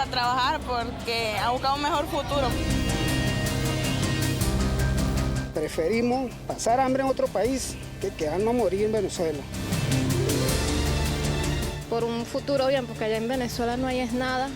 a trabajar porque a buscar un mejor futuro. Preferimos pasar hambre en otro país que quedarnos a morir en Venezuela. Por un futuro bien, porque allá en Venezuela no hay es nada.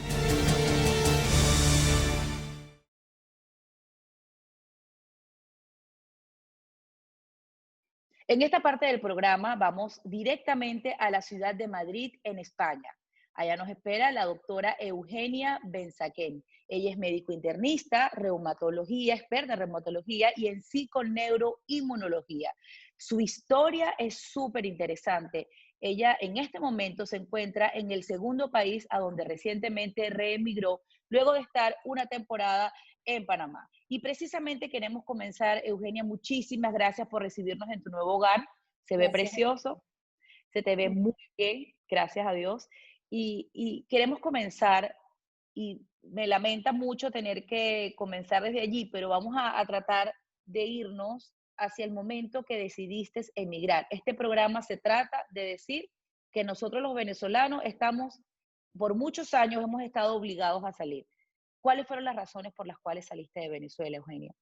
En esta parte del programa vamos directamente a la ciudad de Madrid, en España. Allá nos espera la doctora Eugenia Benzaquén. Ella es médico internista, reumatología, experta en reumatología y en psiconeuroinmunología. Su historia es súper interesante. Ella en este momento se encuentra en el segundo país a donde recientemente reemigró luego de estar una temporada en Panamá. Y precisamente queremos comenzar, Eugenia, muchísimas gracias por recibirnos en tu nuevo hogar. Se ve Gracias. precioso, se te ve muy bien, gracias a Dios. Y queremos comenzar, y me lamenta mucho tener que comenzar desde allí, pero vamos a tratar de irnos hacia el momento que decidiste emigrar. Este programa se trata de decir que nosotros los venezolanos estamos, por muchos años hemos estado obligados a salir. ¿Cuáles fueron las razones por las cuales saliste de Venezuela, Eugenia?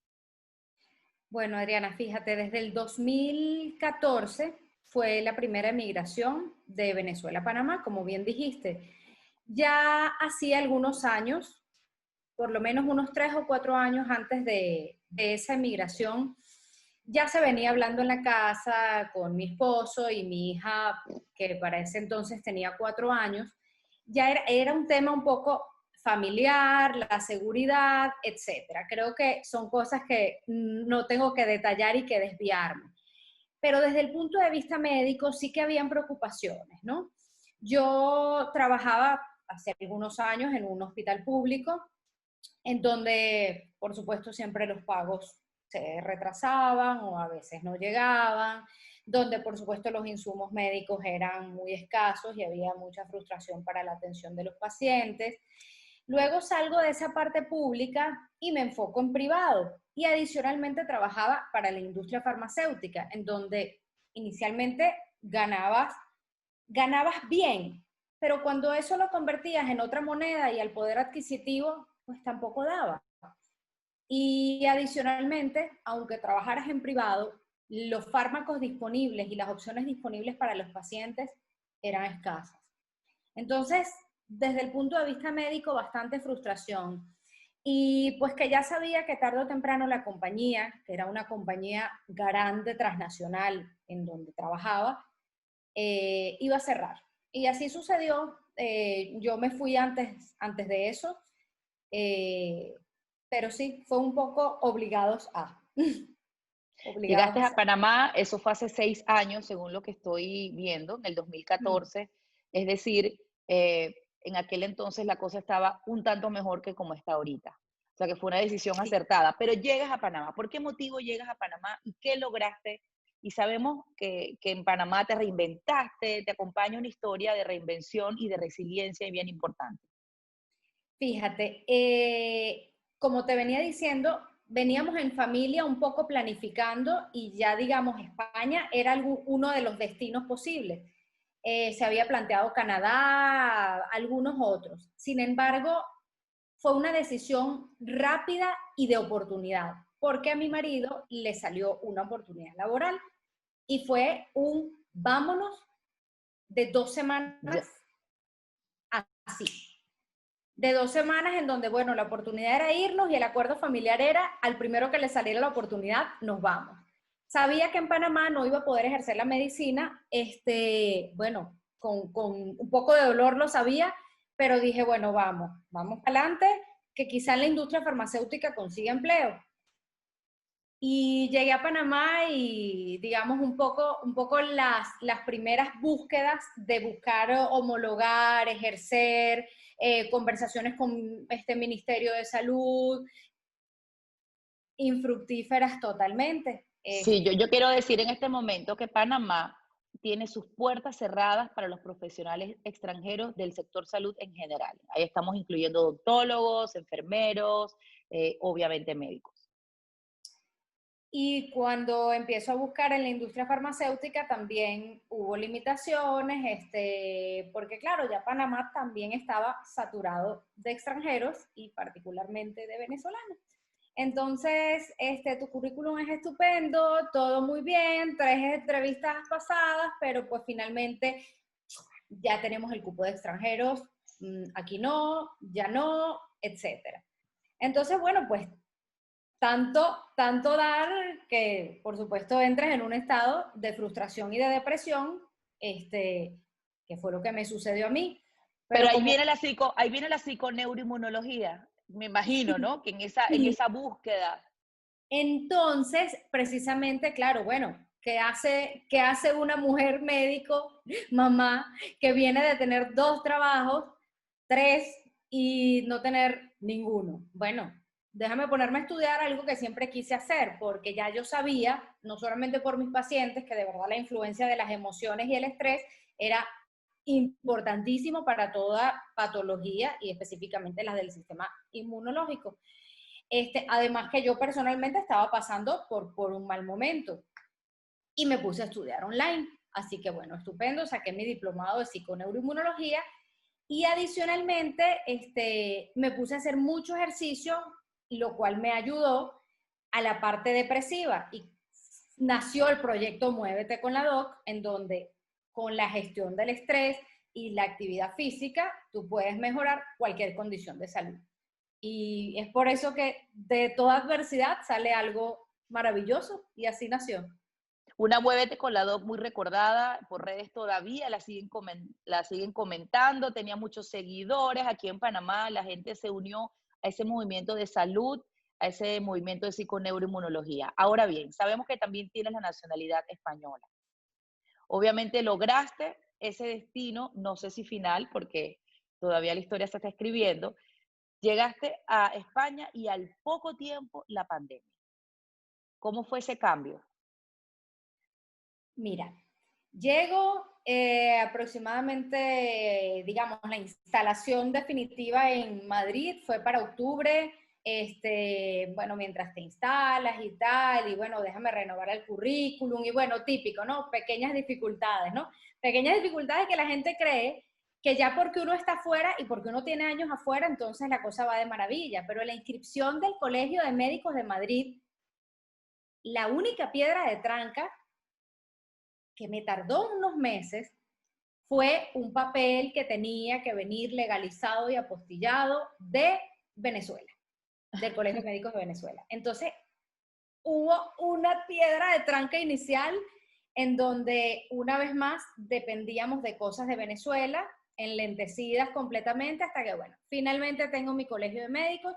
Bueno, Adriana, fíjate, desde el 2014 fue la primera emigración de Venezuela a Panamá, como bien dijiste. Ya hacía algunos años, por lo menos unos 3 o 4 años antes de esa emigración, ya se venía hablando en la casa con mi esposo y mi hija, que para ese entonces tenía 4 años, ya era un tema un poco familiar, la seguridad, etcétera. Creo que son cosas que no tengo que detallar y que desviarme. Pero desde el punto de vista médico sí que habían preocupaciones, ¿no? Yo trabajaba hace algunos años en un hospital público, en donde, por supuesto, siempre los pagos se retrasaban o a veces no llegaban, donde, por supuesto, los insumos médicos eran muy escasos y había mucha frustración para la atención de los pacientes. Luego salgo de esa parte pública y me enfoco en privado. Y adicionalmente trabajaba para la industria farmacéutica, en donde inicialmente ganabas bien, pero cuando eso lo convertías en otra moneda y al poder adquisitivo, pues tampoco daba. Y adicionalmente, aunque trabajaras en privado, los fármacos disponibles y las opciones disponibles para los pacientes eran escasas. Entonces, desde el punto de vista médico, bastante frustración. Y pues que ya sabía que tarde o temprano la compañía, que era una compañía grande transnacional en donde trabajaba, iba a cerrar. Y así sucedió. Yo me fui antes de eso, eh, pero sí, fue un poco obligados a. Llegaste Obligados a a. Panamá, eso fue hace 6 años, según lo que estoy viendo, en el 2014. Es decir, en aquel entonces la cosa estaba un tanto mejor que como está ahorita. O sea que fue una decisión Sí. acertada. Pero llegas a Panamá. ¿Por qué motivo llegas a Panamá y qué lograste? Y sabemos que en Panamá te reinventaste, te acompaña una historia de reinvención y de resiliencia bien importante. Fíjate, como te venía diciendo, veníamos en familia un poco planificando y ya, digamos, España era uno de los destinos posibles. Se había planteado Canadá, algunos otros. Sin embargo, fue una decisión rápida y de oportunidad, porque a mi marido le salió una oportunidad laboral y fue un vámonos de 2 semanas Ya, así. De 2 semanas en donde, bueno, la oportunidad era irnos y el acuerdo familiar era, al primero que le saliera la oportunidad, nos vamos. Sabía que en Panamá no iba a poder ejercer la medicina, bueno, con un poco de dolor lo sabía, pero dije, bueno, vamos para adelante, que quizá en la industria farmacéutica consiga empleo. Y llegué a Panamá y, digamos, un poco las primeras búsquedas de buscar homologar, ejercer, conversaciones con este Ministerio de Salud, infructíferas totalmente. sí, yo quiero decir en este momento que Panamá tiene sus puertas cerradas para los profesionales extranjeros del sector salud en general. Ahí estamos incluyendo odontólogos, enfermeros, obviamente médicos. Y cuando empiezo a buscar en la industria farmacéutica también hubo limitaciones, porque claro, ya Panamá también estaba saturado de extranjeros y particularmente de venezolanos. Entonces, tu currículum es estupendo, todo muy bien, 3 entrevistas pasadas, pero pues finalmente ya tenemos el cupo de extranjeros, aquí no, ya no, etcétera. Entonces, bueno, pues tanto dar que, por supuesto, entres en un estado de frustración y de depresión, que fue lo que me sucedió a mí. Pero Como, ahí viene la psiconeuroinmunología, me imagino, ¿no? Que en sí. esa búsqueda. Entonces, precisamente, claro, bueno, qué hace una mujer médico, mamá, que viene de tener 2 trabajos, 3 y no tener ninguno? Bueno, déjame ponerme a estudiar algo que siempre quise hacer, porque ya yo sabía, no solamente por mis pacientes, que de verdad la influencia de las emociones y el estrés era importantísimo para toda patología y específicamente las del sistema inmunológico. Además que yo personalmente estaba pasando por un mal momento y me puse a estudiar online. Así que bueno, estupendo, saqué mi diplomado de psiconeuroinmunología y adicionalmente me puse a hacer mucho ejercicio, lo cual me ayudó a la parte depresiva y nació el proyecto Muévete con la Doc, en donde con la gestión del estrés y la actividad física, tú puedes mejorar cualquier condición de salud. Y es por eso que de toda adversidad sale algo maravilloso y así nació. Una Muévete con la Doc muy recordada por redes todavía, la siguen comentando, tenía muchos seguidores. Aquí en Panamá la gente se unió a ese movimiento de salud, a ese movimiento de psiconeuroinmunología. Ahora bien, sabemos que también tienes la nacionalidad española. Obviamente lograste ese destino, no sé si final, porque todavía la historia se está escribiendo. Llegaste a España y al poco tiempo la pandemia. ¿Cómo fue ese cambio? Mira, llego aproximadamente, digamos, la instalación definitiva en Madrid fue para octubre. Bueno, mientras te instalas y tal, y bueno, déjame renovar el currículum, y bueno, típico, ¿no? Pequeñas dificultades, ¿no? Pequeñas dificultades que la gente cree que ya porque uno está afuera y porque uno tiene años afuera, entonces la cosa va de maravilla, pero la inscripción del Colegio de Médicos de Madrid, la única piedra de tranca que me tardó unos meses fue un papel que tenía que venir legalizado y apostillado de Venezuela, del Colegio de Médicos de Venezuela. Entonces, hubo una piedra de tranca inicial en donde, una vez más, dependíamos de cosas de Venezuela, enlentecidas completamente, hasta que, bueno, finalmente tengo mi colegio de médicos,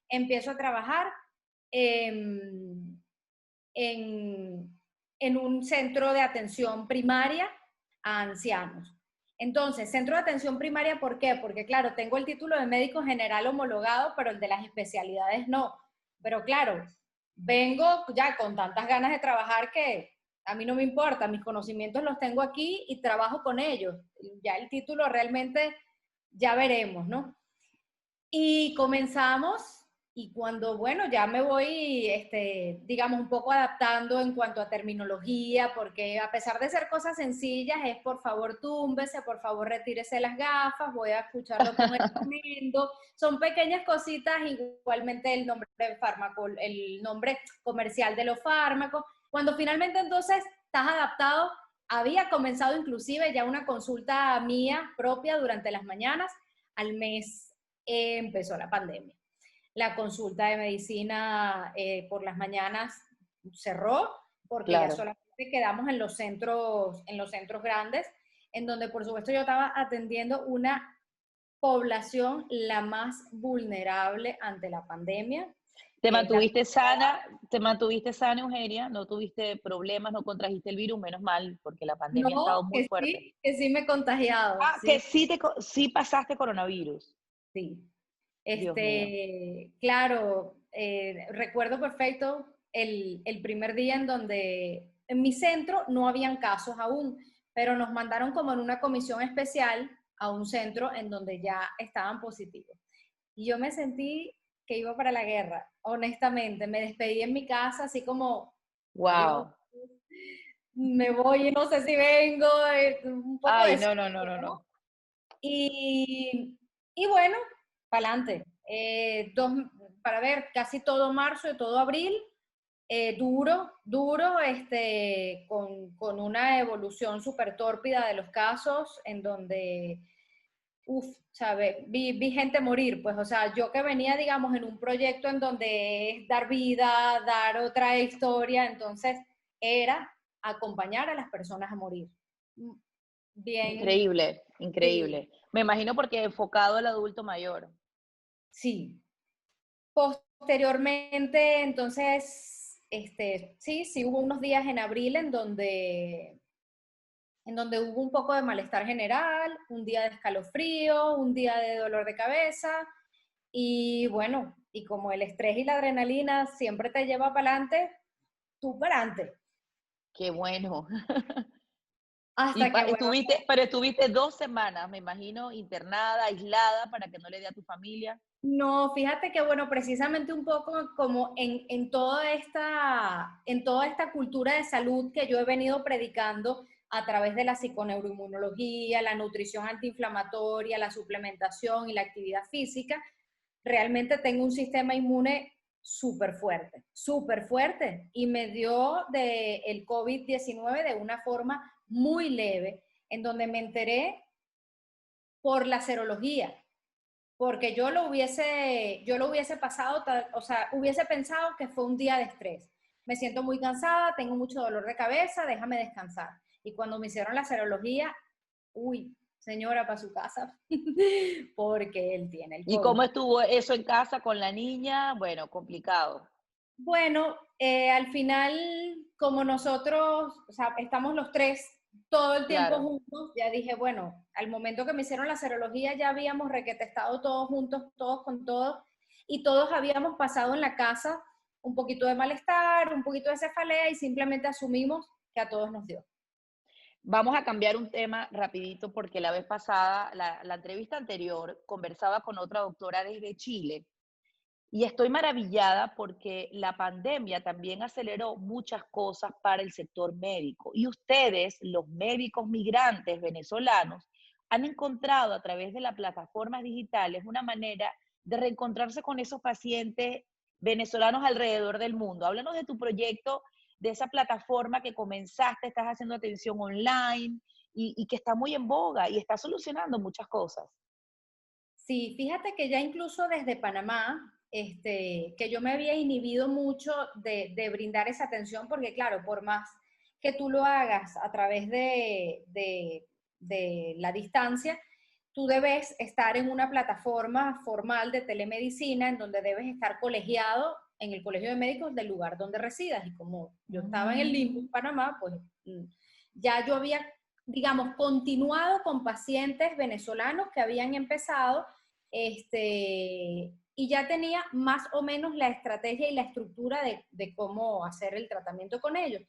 empiezo a trabajar en un centro de atención primaria a ancianos. Entonces, centro de atención primaria, ¿por qué? Porque, claro, tengo el título de médico general homologado, pero el de las especialidades no. Pero, claro, vengo ya con tantas ganas de trabajar que a mí no me importa, mis conocimientos los tengo aquí y trabajo con ellos. Ya el título realmente ya veremos, ¿no? Y comenzamos. Y cuando, bueno, ya me voy, digamos, un poco adaptando en cuanto a terminología, porque a pesar de ser cosas sencillas, es por favor túmbese, por favor retírese las gafas, voy a escucharlo con el tremendo. Son pequeñas cositas, igualmente el nombre del fármaco, el nombre comercial de los fármacos. Cuando finalmente entonces estás adaptado, había comenzado inclusive ya una consulta mía propia durante las mañanas. Al mes empezó la pandemia. La consulta de medicina por las mañanas cerró porque Claro. ya solamente quedamos en los centros grandes, en donde por supuesto yo estaba atendiendo una población la más vulnerable ante la pandemia. Te Que es la te mantuviste sana, Eugenia, no tuviste problemas, no contrajiste el virus, menos mal, porque la pandemia ha No, estado muy fuerte. que sí me he contagiado, Ah, que sí, sí pasaste coronavirus. sí. Dios mío. Claro, recuerdo perfecto el primer día en donde en mi centro no habían casos aún, pero nos mandaron como en una comisión especial a un centro en donde ya estaban positivos. Y yo me sentí que iba para la guerra, honestamente. Me despedí en mi casa así como Adiós, Wow. me voy y no sé si vengo, un poco de Ay, eso, no, no, no, no, ¿no? no. Y bueno, para adelante. Para ver, casi todo marzo y todo abril, duro, con una evolución súper tórpida de los casos, en donde, ¿sabes? Vi gente morir, pues, o sea, yo que venía, digamos, en un proyecto en donde es dar vida, dar otra historia, entonces era acompañar a las personas a morir. Mm, Bien, Increíble, sí, increíble. Me imagino porque enfocado al adulto mayor. sí. Posteriormente, entonces, sí hubo unos días en abril en donde hubo un poco de malestar general, un día de escalofrío, un día de dolor de cabeza, y bueno, y como el estrés y la adrenalina siempre te lleva para adelante, tú para adelante. Qué bueno. Hasta que, bueno, Pero estuviste 2 semanas, me imagino, internada, aislada, para que no le dé a tu familia. no, fíjate que, bueno, precisamente un poco como en toda esta cultura de salud que yo he venido predicando a través de la psiconeuroinmunología, la nutrición antiinflamatoria, la suplementación y la actividad física, realmente tengo un sistema inmune súper fuerte, y me dio el COVID-19 de una forma muy leve, en donde me enteré por la serología, porque yo lo hubiese pasado, o sea, hubiese pensado que fue un día de estrés. Me siento muy cansada, tengo mucho dolor de cabeza, déjame descansar. Y cuando me hicieron la serología, uy, señora, para su casa, porque él tiene el ¿Y COVID. cómo estuvo eso en casa con la niña? Bueno, complicado. Bueno, al final, como nosotros, o sea, estamos los tres todo el tiempo Claro. juntos, ya dije, bueno, al momento que me hicieron la serología ya habíamos requetestado todos juntos, todos con todos, y todos habíamos pasado en la casa un poquito de malestar, un poquito de cefalea, y simplemente asumimos que a todos nos dio. Vamos a cambiar un tema rapidito porque la vez pasada, la entrevista anterior, conversaba con otra doctora desde Chile y estoy maravillada porque la pandemia también aceleró muchas cosas para el sector médico. Y ustedes, los médicos migrantes venezolanos, han encontrado a través de las plataformas digitales una manera de reencontrarse con esos pacientes venezolanos alrededor del mundo. Háblanos de tu proyecto, de esa plataforma que comenzaste, estás haciendo atención online y que está muy en boga y está solucionando muchas cosas. Sí, fíjate que ya incluso desde Panamá, que yo me había inhibido mucho de brindar esa atención, porque claro, por más que tú lo hagas a través de la distancia, tú debes estar en una plataforma formal de telemedicina en donde debes estar colegiado en el colegio de médicos del lugar donde residas. Y como yo estaba en el limbo, en Panamá, pues ya yo había, digamos, continuado con pacientes venezolanos que habían empezado, y ya tenía más o menos la estrategia y la estructura de cómo hacer el tratamiento con ellos.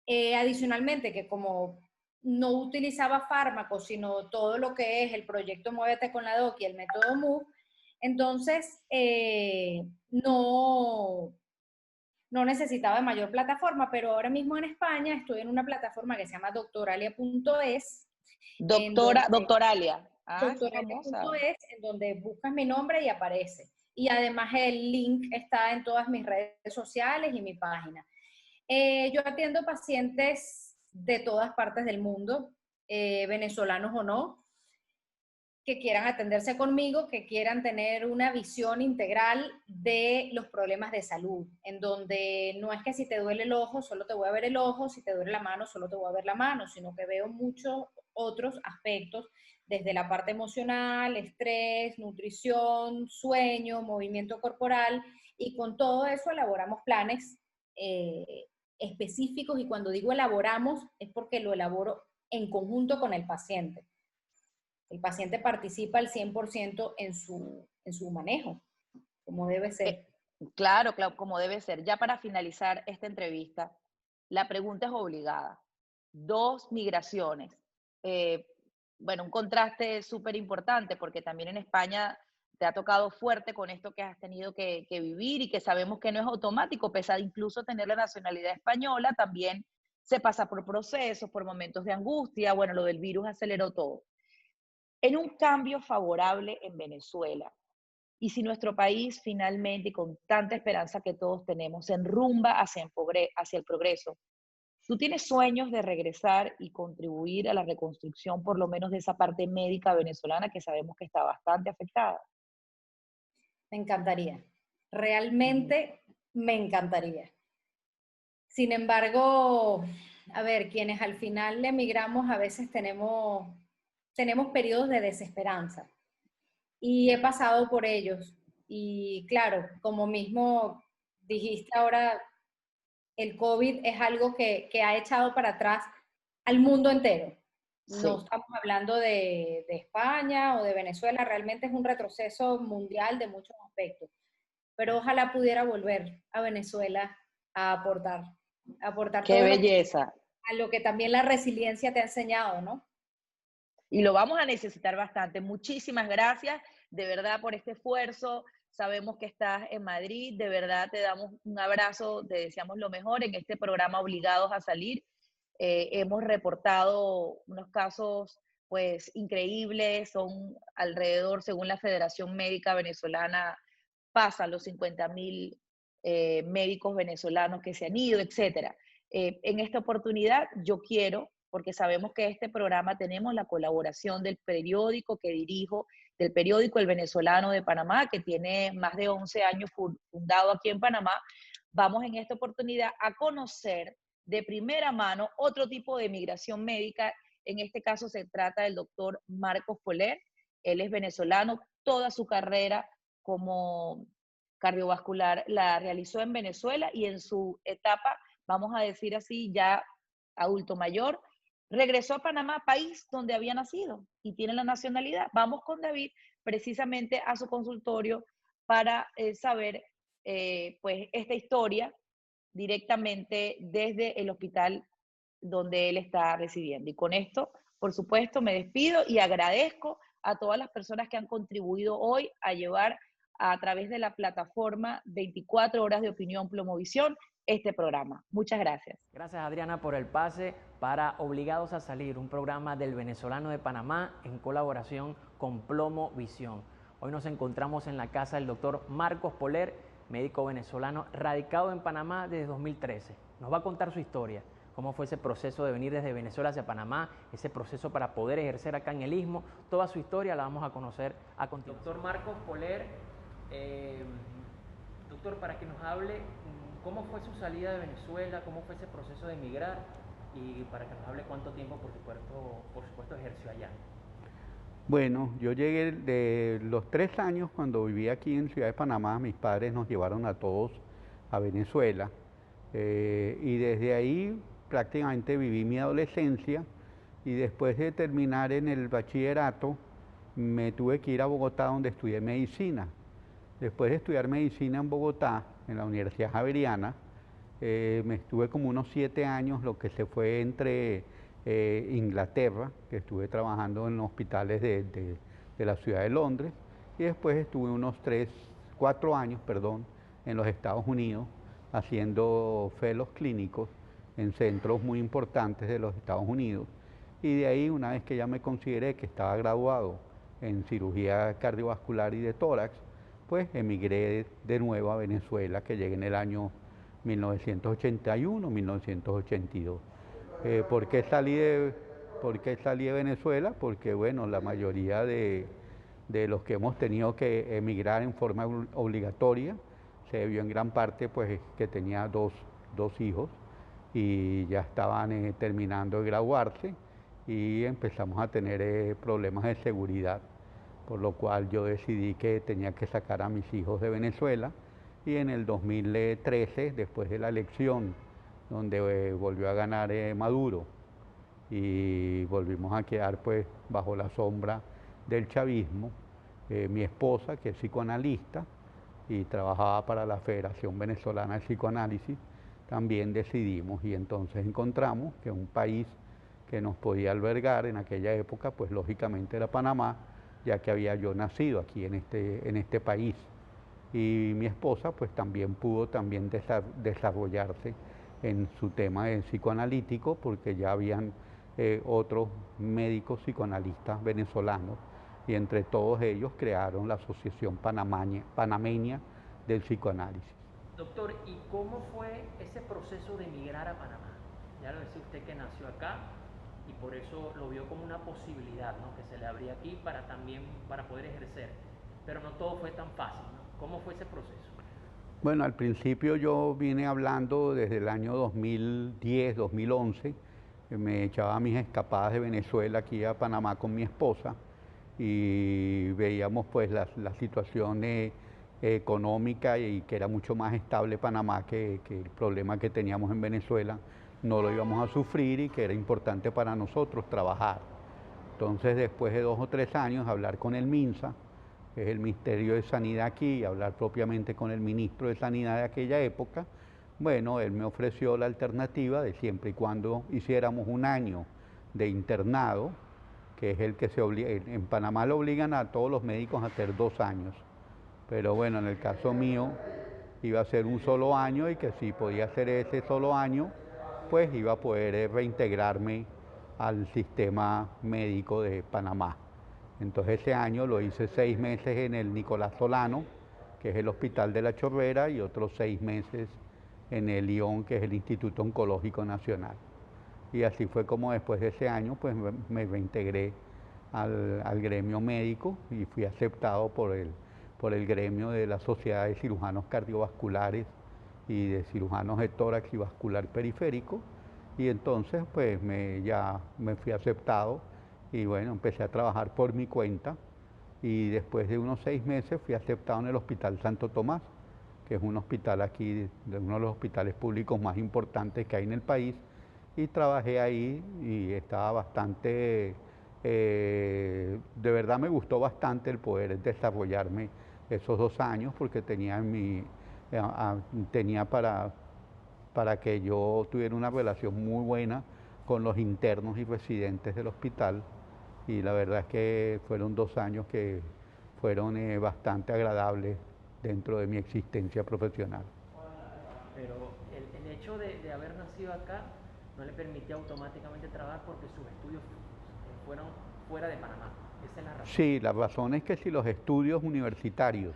Adicionalmente, que como no utilizaba fármacos, sino todo lo que es el proyecto Muévete con la Doc y el método MOVE, entonces no necesitaba de mayor plataforma, pero ahora mismo en España estoy en una plataforma que se llama doctoralia.es, en Doctora, donde doctoralia. Ah, esa es famosa. doctoralia.es, en donde buscas mi nombre y aparece. Y además el link está en todas mis redes sociales y mi página. Yo atiendo pacientes de todas partes del mundo, venezolanos o no, que quieran atenderse conmigo, que quieran tener una visión integral de los problemas de salud, en donde no es que si te duele el ojo, solo te voy a ver el ojo, si te duele la mano, solo te voy a ver la mano, sino que veo muchos otros aspectos, desde la parte emocional, estrés, nutrición, sueño, movimiento corporal, y con todo eso elaboramos planes específicos, y cuando digo elaboramos es porque lo elaboro en conjunto con el paciente. El paciente participa al 100% en su manejo, como debe Eh, ser. claro, claro, como debe ser. Ya para finalizar esta entrevista, la pregunta es obligada. 2 migraciones. Eh, bueno, un contraste súper importante porque también en España te ha tocado fuerte con esto que has tenido que vivir y que sabemos que no es automático, pese a incluso tener la nacionalidad española, también se pasa por procesos, por momentos de angustia, bueno, lo del virus aceleró todo. En un cambio favorable en Venezuela, y si nuestro país finalmente, y con tanta esperanza que todos tenemos, se enrumba hacia el progreso, ¿tú tienes sueños de regresar y contribuir a la reconstrucción, por lo menos de esa parte médica venezolana que sabemos que está bastante afectada? Me encantaría. Realmente me encantaría. Sin embargo, a ver, quienes al final emigramos a veces tenemos periodos de desesperanza y he pasado por ellos. Y claro, como mismo dijiste ahora, el COVID es algo que ha echado para atrás al mundo entero. Sí. No estamos hablando de España o de Venezuela, realmente es un retroceso mundial de muchos aspectos. Pero ojalá pudiera volver a Venezuela a aportar ¡Qué todo belleza! a lo que también la resiliencia te ha enseñado, ¿no? Y lo vamos a necesitar bastante. Muchísimas gracias, de verdad, por este esfuerzo. Sabemos que estás en Madrid, de verdad te damos un abrazo, te deseamos lo mejor en este programa Obligados a Salir. Hemos reportado unos casos pues increíbles, son alrededor, según la Federación Médica Venezolana, pasan los 50.000 médicos venezolanos que se han ido, etcétera. En esta oportunidad yo quiero, porque sabemos que este programa tenemos la colaboración del periódico que dirijo, del periódico El Venezolano de Panamá, que tiene más de 11 años fundado aquí en Panamá. Vamos en esta oportunidad a conocer de primera mano otro tipo de migración médica. En este caso se trata del doctor Marcos Poler. Él es venezolano, toda su carrera como cardiovascular la realizó en Venezuela y en su etapa, vamos a decir así, ya adulto mayor, regresó a Panamá, país donde había nacido y tiene la nacionalidad. Vamos con David precisamente a su consultorio para saber pues esta historia directamente desde el hospital donde él está residiendo. Y con esto, por supuesto, me despido y agradezco a todas las personas que han contribuido hoy a llevar a través de la plataforma 24 horas de opinión Plomovisión este programa. Muchas gracias. Gracias, Adriana, por el pase para Obligados a Salir, un programa del Venezolano de Panamá en colaboración con Plomovisión. Hoy nos encontramos en la casa del doctor Marcos Poler, médico venezolano radicado en Panamá desde 2013. Nos va a contar su historia, cómo fue ese proceso de venir desde Venezuela hacia Panamá, ese proceso para poder ejercer acá en el Istmo. Toda su historia la vamos a conocer a continuación. Doctor Marcos Poler, doctor, para que nos hable cómo fue su salida de Venezuela, cómo fue ese proceso de emigrar y para que nos hable cuánto tiempo, por supuesto, ejerció allá. Bueno, yo llegué de los 3 años cuando vivía aquí en Ciudad de Panamá. Mis padres nos llevaron a todos a Venezuela y desde ahí prácticamente viví mi adolescencia y después de terminar en el bachillerato me tuve que ir a Bogotá donde estudié medicina. Después de estudiar medicina en Bogotá, en la Universidad Javeriana, me estuve como unos 7 años, lo que se fue entre Inglaterra, que estuve trabajando en hospitales de la ciudad de Londres, y después estuve unos 4 años, en los Estados Unidos, haciendo fellows clínicos en centros muy importantes de los Estados Unidos. Y de ahí, una vez que ya me consideré que estaba graduado en cirugía cardiovascular y de tórax, pues emigré de nuevo a Venezuela, que llegué en el año 1981, 1982. ¿Por qué salí de Venezuela? Porque, bueno, la mayoría de los que hemos tenido que emigrar en forma obligatoria se debió en gran parte, pues, que tenía dos hijos y ya estaban terminando de graduarse y empezamos a tener problemas de seguridad, por lo cual yo decidí que tenía que sacar a mis hijos de Venezuela y en el 2013, después de la elección, donde volvió a ganar Maduro y volvimos a quedar pues bajo la sombra del chavismo, mi esposa, que es psicoanalista y trabajaba para la Federación Venezolana de Psicoanálisis, también decidimos y entonces encontramos que un país que nos podía albergar en aquella época, pues lógicamente era Panamá, ya que había yo nacido aquí en este país. Y mi esposa pues también pudo desarrollarse en su tema de psicoanalítico, porque ya habían otros médicos psicoanalistas venezolanos, y entre todos ellos crearon la Asociación Panameña del Psicoanálisis. Doctor, ¿y cómo fue ese proceso de emigrar a Panamá? Ya lo decía usted que nació acá y por eso lo vio como una posibilidad, ¿no?, que se le abría aquí para poder ejercer, pero no todo fue tan fácil, ¿no? ¿Cómo fue ese proceso? Bueno, al principio yo vine hablando desde el año 2010, 2011, me echaba mis escapadas de Venezuela aquí a Panamá con mi esposa y veíamos pues la situación económica y que era mucho más estable Panamá que el problema que teníamos en Venezuela, no lo íbamos a sufrir y que era importante para nosotros trabajar. Entonces, después de 2 o 3 años, hablar con el MINSA, que es el Ministerio de Sanidad aquí, hablar propiamente con el ministro de Sanidad de aquella época, bueno, él me ofreció la alternativa de siempre y cuando hiciéramos un año de internado, que es el que se obliga, en Panamá lo obligan a todos los médicos a hacer 2 años, pero bueno, en el caso mío iba a ser un solo año y que si podía hacer ese solo año, pues iba a poder reintegrarme al sistema médico de Panamá. Entonces ese año lo hice 6 meses en el Nicolás Solano, que es el Hospital de la Chorrera, y otros 6 meses en el Lyon, que es el Instituto Oncológico Nacional. Y así fue como después de ese año pues me reintegré al gremio médico y fui aceptado por el gremio de la Sociedad de Cirujanos Cardiovasculares y de cirujanos de tórax y vascular periférico, y entonces pues ya me fui aceptado y bueno, empecé a trabajar por mi cuenta y después de unos 6 meses fui aceptado en el Hospital Santo Tomás, que es un hospital aquí, uno de los hospitales públicos más importantes que hay en el país, y trabajé ahí y estaba bastante, de verdad me gustó bastante el poder desarrollarme esos 2 años porque tenía para que yo tuviera una relación muy buena con los internos y residentes del hospital, y la verdad es que fueron 2 años que fueron bastante agradables dentro de mi existencia profesional. Pero el hecho de haber nacido acá no le permitía automáticamente trabajar porque sus estudios fueron fuera de Panamá. Esa es la razón. Sí, la razón es que si los estudios universitarios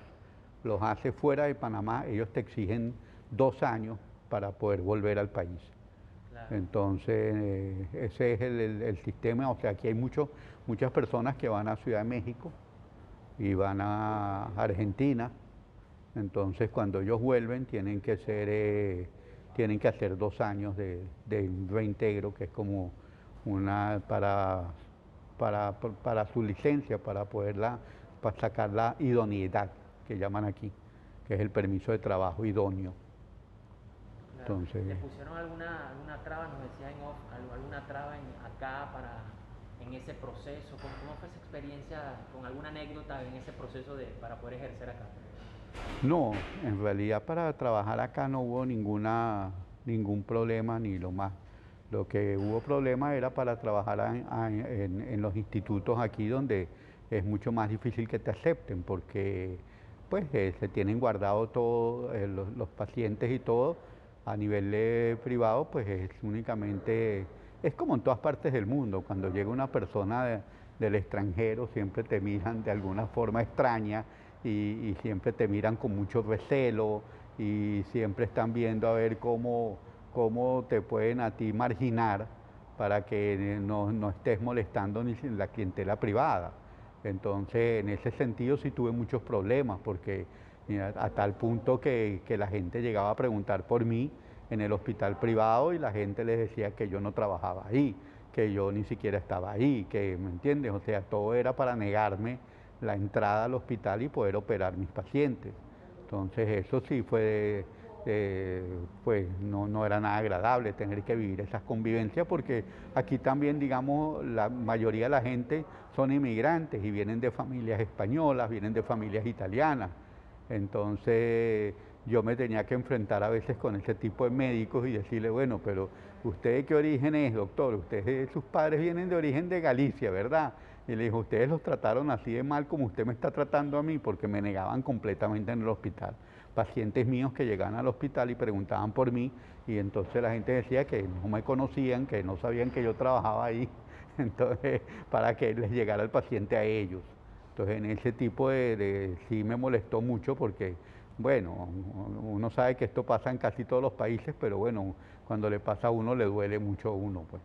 los haces fuera de Panamá, ellos te exigen 2 años para poder volver al país. Claro. Entonces, ese es el sistema. O sea, aquí hay muchas personas que van a Ciudad de México y van a Argentina. Entonces, cuando ellos vuelven, tienen que hacer 2 años de reintegro, que es como para su licencia, para sacar la idoneidad, que llaman aquí, que es el permiso de trabajo idóneo. Claro. Entonces, ¿le pusieron alguna traba, nos decía en off, alguna traba acá en ese proceso? ¿Cómo fue esa experiencia, con alguna anécdota en ese proceso para poder ejercer acá? No, en realidad para trabajar acá no hubo ningún problema, ni lo más. Lo que hubo problema era para trabajar en los institutos aquí, donde es mucho más difícil que te acepten, porque pues se tienen guardado todos los pacientes y todo. A nivel privado, pues es únicamente, es como en todas partes del mundo, cuando llega una persona del extranjero siempre te miran de alguna forma extraña y siempre te miran con mucho recelo y siempre están viendo a ver cómo te pueden a ti marginar para que no estés molestando ni la clientela privada. Entonces, en ese sentido sí tuve muchos problemas, porque a tal punto que la gente llegaba a preguntar por mí en el hospital privado y la gente les decía que yo no trabajaba ahí, que yo ni siquiera estaba ahí, que, ¿me entiendes? O sea, todo era para negarme la entrada al hospital y poder operar mis pacientes. Entonces, eso sí fue, pues no era nada agradable tener que vivir esas convivencias, porque aquí también, digamos, la mayoría de la gente son inmigrantes y vienen de familias españolas, vienen de familias italianas. Entonces yo me tenía que enfrentar a veces con ese tipo de médicos y decirle, bueno, pero ¿usted de qué origen es, doctor? Sus padres vienen de origen de Galicia, ¿verdad? Y le dijo, ustedes los trataron así de mal como usted me está tratando a mí, porque me negaban completamente en el hospital. Pacientes míos que llegaban al hospital y preguntaban por mí, y entonces la gente decía que no me conocían, que no sabían que yo trabajaba ahí, entonces para que les llegara el paciente a ellos. Entonces en ese tipo sí me molestó mucho porque, bueno, uno sabe que esto pasa en casi todos los países, pero bueno, cuando le pasa a uno le duele mucho a uno, pues.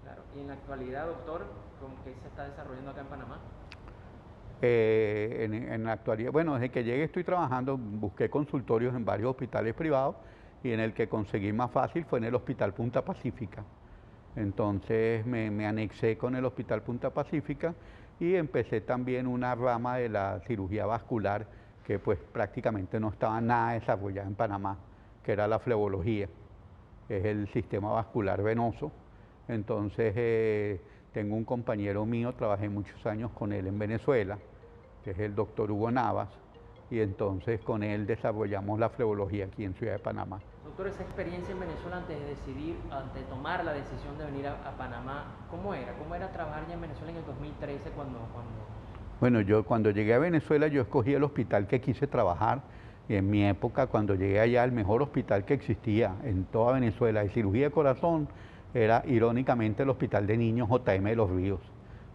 Claro. Y en la actualidad, doctor, ¿cómo que se está desarrollando acá en Panamá? En la actualidad, bueno, desde que llegué estoy trabajando, busqué consultorios en varios hospitales privados y en el que conseguí más fácil fue en el Hospital Punta Pacífica. Entonces me anexé con el Hospital Punta Pacífica y empecé también una rama de la cirugía vascular que pues prácticamente no estaba nada desarrollada en Panamá, que era la flebología, es el sistema vascular venoso. Entonces tengo un compañero mío, trabajé muchos años con él en Venezuela, que es el doctor Hugo Navas, y entonces con él desarrollamos la flebología aquí en Ciudad de Panamá. Doctor, esa experiencia en Venezuela antes de tomar la decisión de venir a Panamá, ¿cómo era? ¿Cómo era trabajar ya en Venezuela en el 2013 cuando... Bueno, yo cuando llegué a Venezuela yo escogí el hospital que quise trabajar, y en mi época cuando llegué allá el mejor hospital que existía en toda Venezuela de cirugía de corazón era irónicamente el Hospital de Niños J.M. de los Ríos.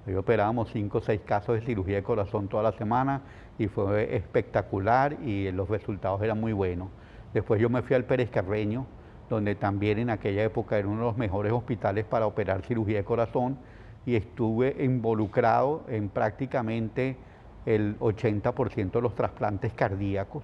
Ahí operábamos 5 o 6 casos de cirugía de corazón toda la semana y fue espectacular y los resultados eran muy buenos. Después yo me fui al Pérez Carreño, donde también en aquella época era uno de los mejores hospitales para operar cirugía de corazón y estuve involucrado en prácticamente el 80% de los trasplantes cardíacos,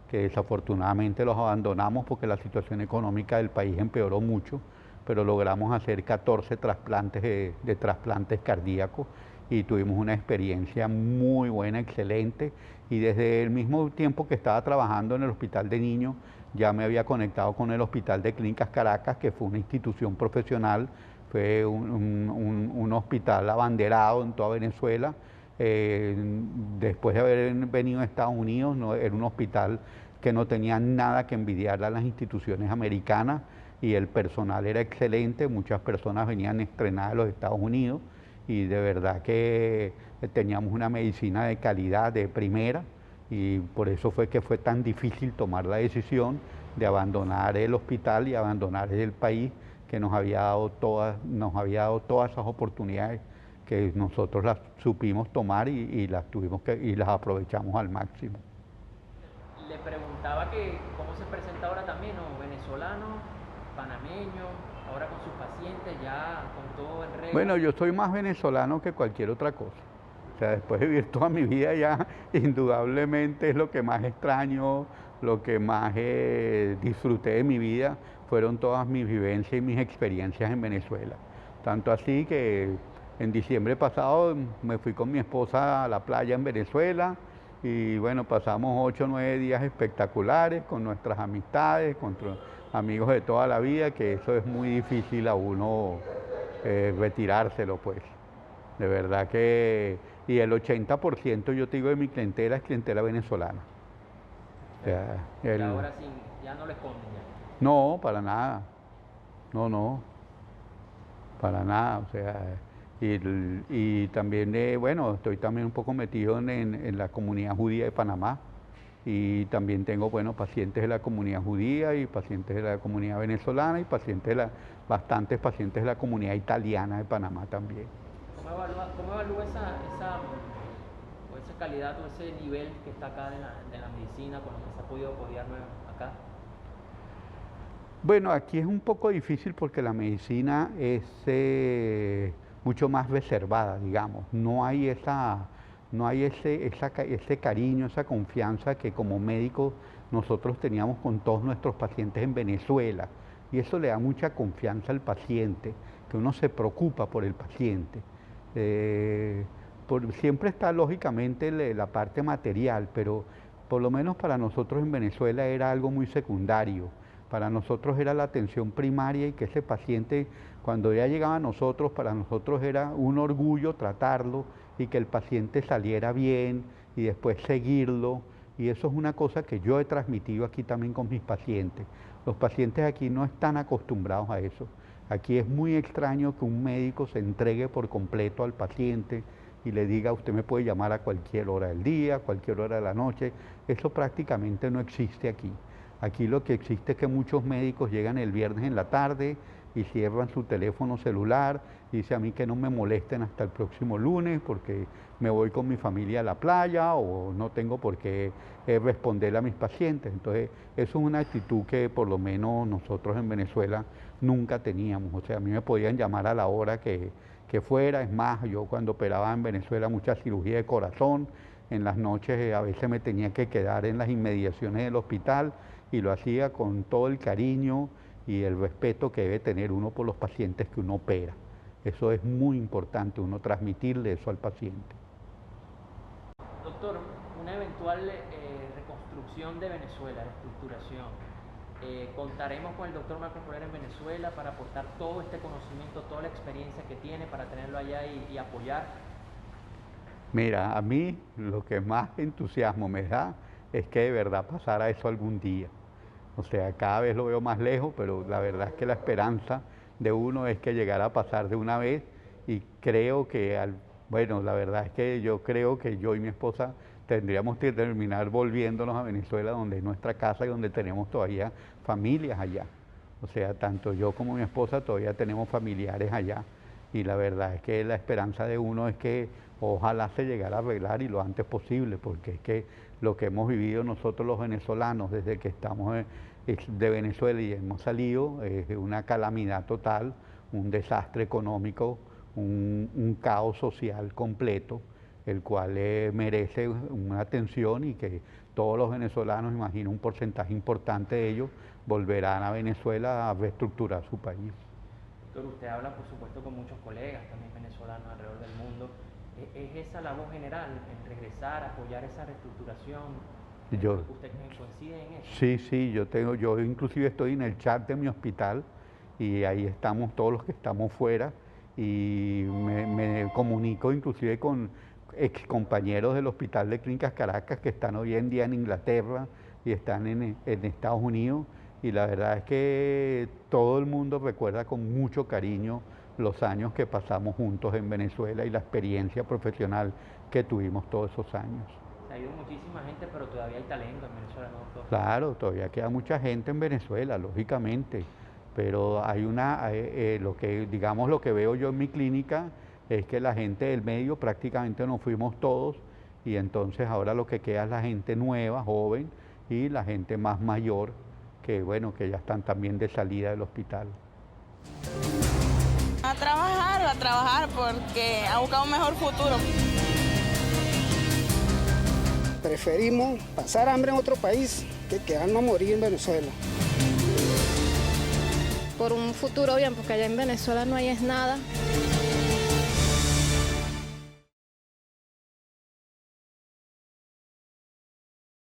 que desafortunadamente los abandonamos porque la situación económica del país empeoró mucho, pero logramos hacer 14 trasplantes de trasplantes cardíacos y tuvimos una experiencia muy buena, excelente, y desde el mismo tiempo que estaba trabajando en el Hospital de Niños, ya me había conectado con el Hospital de Clínicas Caracas, que fue una institución profesional, fue un hospital abanderado en toda Venezuela. Después de haber venido a Estados Unidos, era un hospital que no tenía nada que envidiarle a las instituciones americanas y el personal era excelente, muchas personas venían estrenadas de los Estados Unidos y de verdad que teníamos una medicina de calidad, de primera, y por eso fue que fue tan difícil tomar la decisión de abandonar el hospital y abandonar el país que nos había dado todas esas oportunidades que nosotros las supimos tomar y las aprovechamos al máximo. Le preguntaba que cómo se presenta ahora también, ¿no? Venezolano, panameño, ahora con sus pacientes, ya con todo en regla. Bueno, yo soy más venezolano que cualquier otra cosa. O sea, después de vivir toda mi vida ya, indudablemente es lo que más extraño, lo que más disfruté de mi vida, fueron todas mis vivencias y mis experiencias en Venezuela. Tanto así que en diciembre pasado me fui con mi esposa a la playa en Venezuela y bueno, pasamos 8 o 9 días espectaculares con nuestras amistades, con amigos de toda la vida, que eso es muy difícil a uno retirárselo, pues. De verdad que... Y el 80% yo te digo de mi clientela es clientela venezolana. O sea, y ahora sí, ya no le esconden ya. No, para nada. No, para nada. O sea, y también, bueno, estoy también un poco metido en la comunidad judía de Panamá. Y también tengo, bueno, pacientes de la comunidad judía y pacientes de la comunidad venezolana y bastantes pacientes de la comunidad italiana de Panamá también. ¿Cómo evalúa esa calidad o ese nivel que está acá de la medicina con lo que se ha podido apoyar acá? Bueno, aquí es un poco difícil porque la medicina es mucho más reservada, digamos. No hay ese cariño, esa confianza que como médicos nosotros teníamos con todos nuestros pacientes en Venezuela. Y eso le da mucha confianza al paciente, que uno se preocupa por el paciente. Siempre está lógicamente la parte material, pero por lo menos para nosotros en Venezuela era algo muy secundario. Para nosotros era la atención primaria y que ese paciente, cuando ya llegaba a nosotros, para nosotros era un orgullo tratarlo y que el paciente saliera bien y después seguirlo. Y eso es una cosa que yo he transmitido aquí también con mis pacientes. Los pacientes aquí no están acostumbrados a eso. Aquí es muy extraño que un médico se entregue por completo al paciente, y le diga usted me puede llamar a cualquier hora del día, cualquier hora de la noche. Eso prácticamente no existe aquí. Aquí lo que existe es que muchos médicos llegan el viernes en la tarde y cierran su teléfono celular y dice a mí que no me molesten hasta el próximo lunes porque me voy con mi familia a la playa o no tengo por qué responderle a mis pacientes. Entonces, eso es una actitud que por lo menos nosotros en Venezuela nunca teníamos. O sea, a mí me podían llamar a la hora que fuera. Es más, yo cuando operaba en Venezuela mucha cirugía de corazón, en las noches a veces me tenía que quedar en las inmediaciones del hospital y lo hacía con todo el cariño y el respeto que debe tener uno por los pacientes que uno opera. Eso es muy importante, uno transmitirle eso al paciente. Doctor, una eventual reconstrucción de Venezuela, reestructuración. Contaremos con el doctor Marcos Poler en Venezuela para aportar todo este conocimiento, toda la experiencia que tiene para tenerlo allá y apoyar. Mira, a mí lo que más entusiasmo me da es que de verdad pasara eso algún día. O sea, cada vez lo veo más lejos, pero la verdad es que la esperanza de uno es que llegara a pasar de una vez y creo que, bueno, la verdad es que yo creo que yo y mi esposa tendríamos que terminar volviéndonos a Venezuela, donde es nuestra casa y donde tenemos todavía familias allá. O sea, tanto yo como mi esposa todavía tenemos familiares allá y la verdad es que la esperanza de uno es que ojalá se llegara a arreglar y lo antes posible, porque es que lo que hemos vivido nosotros los venezolanos desde que estamos de Venezuela y hemos salido es una calamidad total, un desastre económico, un caos social completo, el cual merece una atención y que todos los venezolanos, imagino un porcentaje importante de ellos, volverán a Venezuela a reestructurar su país. Doctor, usted habla por supuesto con muchos colegas también venezolanos alrededor del mundo. ¿Es esa la voz general, en regresar, apoyar esa reestructuración? ¿Usted coincide en eso? Sí, yo inclusive estoy en el chat de mi hospital y ahí estamos todos los que estamos fuera y me comunico inclusive con ex compañeros del Hospital de Clínicas Caracas que están hoy en día en Inglaterra y están en Estados Unidos y la verdad es que todo el mundo recuerda con mucho cariño los años que pasamos juntos en Venezuela y la experiencia profesional que tuvimos todos esos años. Se ha ido muchísima gente, pero todavía hay talento en Venezuela, ¿no, doctor? Claro, todavía queda mucha gente en Venezuela, lógicamente, pero hay lo que veo yo en mi clínica es que la gente del medio prácticamente nos fuimos todos y entonces ahora lo que queda es la gente nueva, joven y la gente más mayor que bueno, que ya están también de salida del hospital. A trabajar porque ha buscado un mejor futuro. Preferimos pasar hambre en otro país que quedarnos a morir en Venezuela. Por un futuro bien, porque allá en Venezuela no hay es nada.